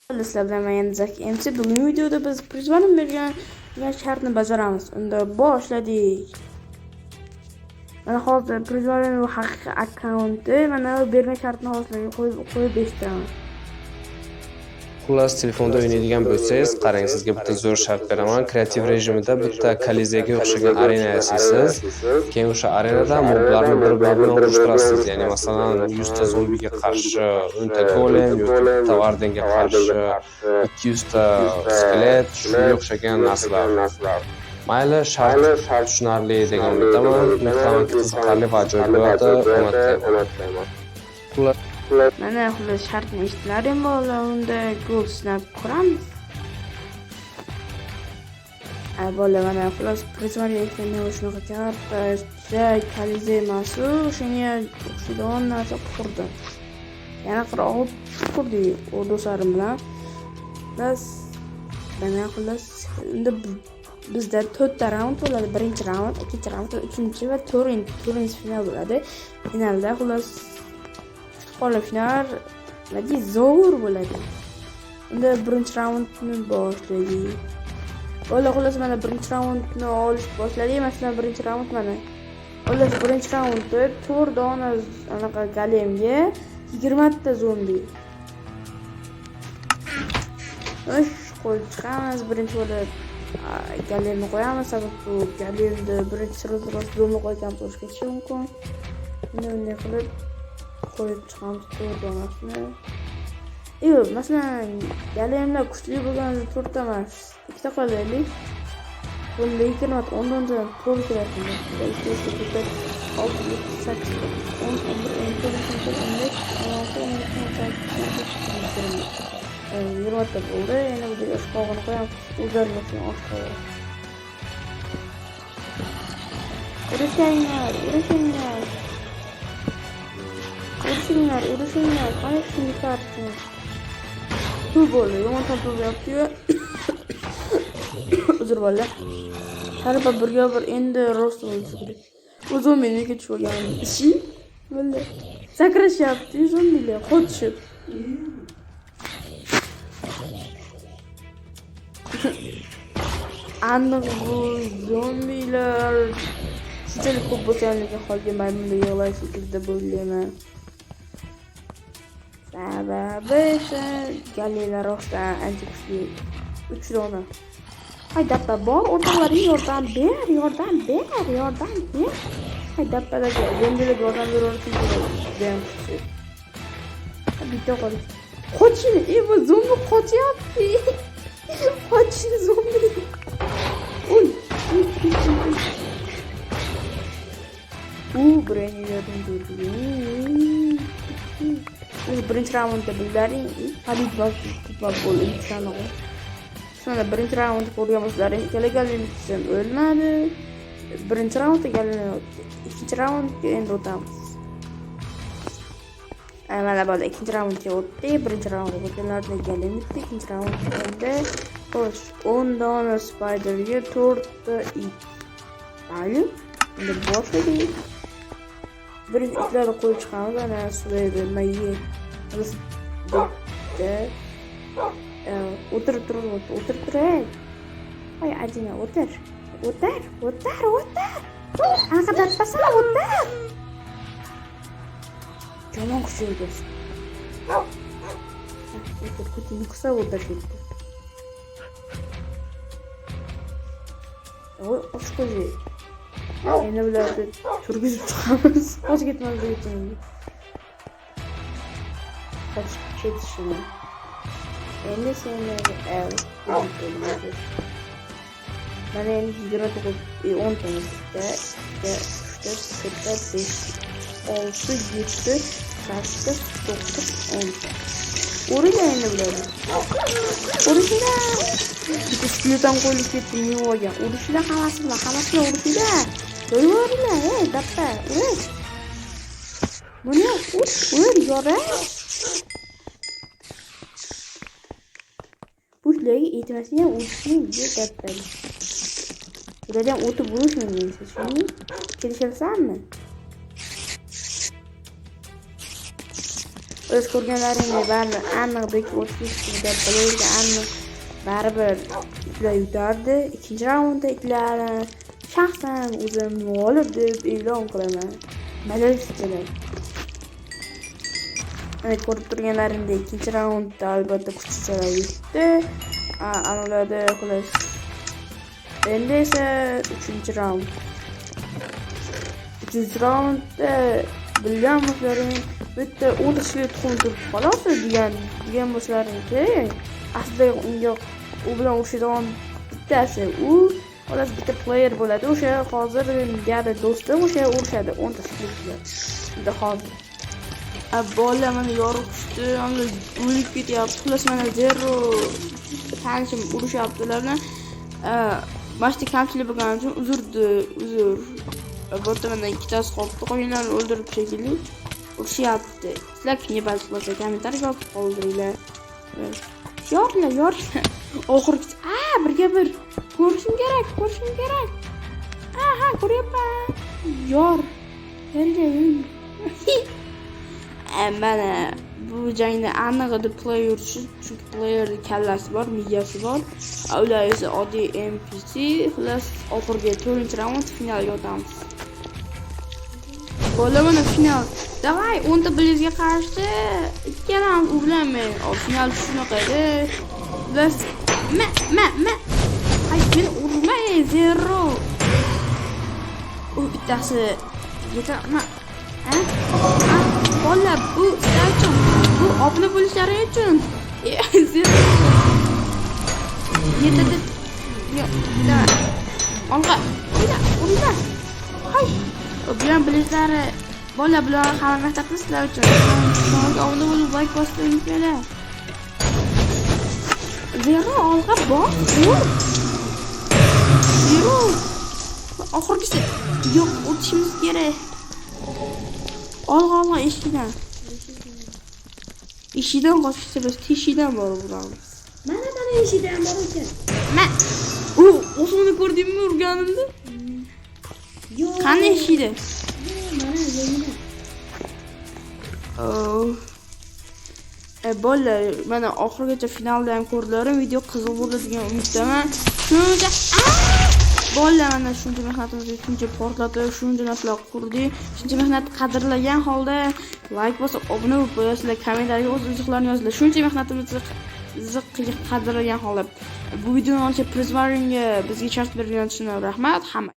Sizlar bilan men yana Zaki MC. Bugungi videoda biz Prizmaning bergan shartni bajaramiz. Unda boshladik. Mana hozir Prizmaning haqiqiy akkaunti mana bergan shartni hozir qo'yib eshitiraman. Xullas, telefonda o'ynaydigan bo'lsangiz, qarang, sizga bitta zo'r shart beraman. Kreativ rejimida bitta Kalizega o'xshagan arena yasaysiz. Keyin o'sha arenada moblarni bir-biri bilan urushtirasiz. Ya'ni masalan, 100 ta zombiga qarshi 10 ta golem yoki bitta vardenga qarshi 200 ta skelet, shunga o'xshagan narsalar. Mayli, shart tushunarli degan umiddaman. Umiddamanki qiziqarli va ajoyib bo'ladi. Umidlayman. Mana xullas shartni eshitdilaring bolalar, unda gol sinab ko'ramiz. Bolalar mana xullas Prizmaning ekraniga shunaqa karta, Kalize emasu, o'shanga o'xshagan narsa qurdim. Yana qirg'oq qurdik do'stlarim bilan. Mana xullas unda bizda 4 ta raund bo'ladi. Birinchi raund, ikkinchi raund, uchinchi va to'rtinchi final bo'ladi. Finalda xullas qolishlar nega zo'r bo'ladi. Unda birinchi raundni boshlaydik. Xullas mana birinchi raundni olish boshladik. Masalan, birinchi raund mana. Xullas birinchi raundda 4 dona anaqa galemga 20 ta zombi. Qo'yib chiqamiz. Birinchi bo'lib galemni qo'yamiz. Sababi bu galemni birinchi sirada zombi qo'ygan bo'lishi ketishi mumkin. Bunday qilib qo'yib chiqamiz 4 donasini. Masalan, galemlar kuchli bo'lgan 4 ta emas, 2 ta qo'yaylik. Bunda 2 nat 10 dondan to'g'ri keladi. 20 ta bo'ldi. Yana bu yerga oshqog'ini qo'yamiz. O'zlarini uchun oshqog'i. Urushinglar, qani shuni tartib. Bu bo'ldi, yomon tartib yapti-yu. Uzr bolalar. Harba birga bir endi rost bo'lishi kerak. Bu zombiga ketib olgan ishi. Bo'ldi. Sakrashyapti zombilar, qochib. Aniq bu zombilar shunchalik ko'p bo'lganligi qolgan maymunga yig'lash shekilda bo'lgan. Sababi esa galilar rostdan ancha kuchli 3 dona. Haydabba bor, o'rtoqlaring yordam ber. Haydabbalarga zombilarga yordam berishni kerak. Bitta qoldi. Qoching, bu zombi qochyapti. Qoching zombi. Uy. Birinchilardan ko'rdim. Birinchi raundda bizlaring Habib bo'ldi sanoq. Sonra birinchi raundni ko'rganmiz-laring, ikkalaganimiz o'lmadi. Birinchi raundga kelinib, ikkinchi raundga endi o'tamiz. Mana bo'ldi, ikkinchi raundga o'tdik. Birinchi raundga o'tganlardan kelinib, ikkinchi raundda xo'sh, 10 dona spiderga 4 ta it. Mayli, endi boshladik. Birinchi itlarni qo'yib chiqamiz, ana suvda mayga. O'tirib turay. Ay, ajina, o'tir. Anaqa daspasana, o'tir. Yomon kuchaydi. Kuchini qisa o'tiribdi. Oshqo'zi. Endi bularni turgizib chiqamiz. Qochib ketmaslik uchun. Qochib ketishini. Endi seni mana endi 29 10 ta O'rida endi bularni. Urushida. Bitta skeleton qo'yib ketdi, men olgan. Urushida hammasini urushida. Qo'yvoringlar, dabba, urush. Buni yora. Bushlarga yetmasini ham o'tishni dabba. Bulardan o'tib urishmayman, shuni kelishasanmi? o'z ko'rganlaringdek baribir aniqdek o'tkazishda bilaydi, aniq baribir itlar yutardi. Ikkinchi raundda itlarni shaxsan o'zim g'olib deb e'lon qilaman. Malayziyalar. Mana ko'rib turganlaringdek ikkinchi raundda albatta kuchlichalar yutdi. Analarda xolos. Endi esa 3-raund. 3-raundda bilgan bo'lsalaring bitta 10 kishiga tuxum turib xolos degan bo'lsalaring kerak. Aslida unga u bilan urushadigan bittasi u xolos bitta player bo'ladi. O'sha hozir menga do'stim o'sha urushadi 10 ta bilan. Endi hozir bola mana yorishdi, o'lib ketyapti. Xolos mana zero tanishim urushyaptilarni. Mashti kamchilik bo'lgani uchun uzr. Bo'rtamanda ikkitasi qoldi, qo'yinlarni o'ldirib shekilli urushyapti. Sizlar kiyibasiz bo'lsa kommentariyga yozib qoldiringlar. Yorlar. Oxirgi birga bir ko'rishim kerak. Ha, ko'ryapman. Yor. Endi mana bu jangda aniq edi player, chunki playerning kallasi bor, miyasi bor. Ular esa oddiy NPC. Xullas oxirgi 4-raund finalga o'tamiz. Bo'lamana final. Davay 10 ta blizga qarshi ikkalam urlamay. Final shunaqa edi. Biz ay men urmay zero. U bittasi yetama. Bola bu uchun, bu obuna bo'lishlari uchun. Zero. Yetadi. Yo'q, olqa. Urma. Hay. Bilan blizlari bola bilan hamma maktabda sizlar uchun. Kanalga obuna bo'lib like bosishni unutmanglar. Zero olqa bor. Zero. Oxirgisi. Yo'q, o'tishimiz kerak. Olg'a eshikdan. Eshikdan qochishsa biz teshidan borib uramiz. Mana eshikdan bor ekan. O'zini ko'rdingmi urganimda? Yo'q. Qani eshikda? Mana yo'lda. Bolalar, mana oxirgacha finalda ham ko'rdilarim, video qiziq bo'ldi degan umiddaman. Shuncha bolalar mana shuncha mehnatimizni shuncha portlatib, shuncha narsalar qurdik. Shuncha mehnat qadrlagan holda like bosib, obuna bo'lib qo'yasizlar, kommentariyaga o'z izohlaringizni yozinglar. Shuncha mehnatimizni qadrlagan holda bu videoni olcha Prizmaringga bizga shart berganingiz uchun rahmat. Hamma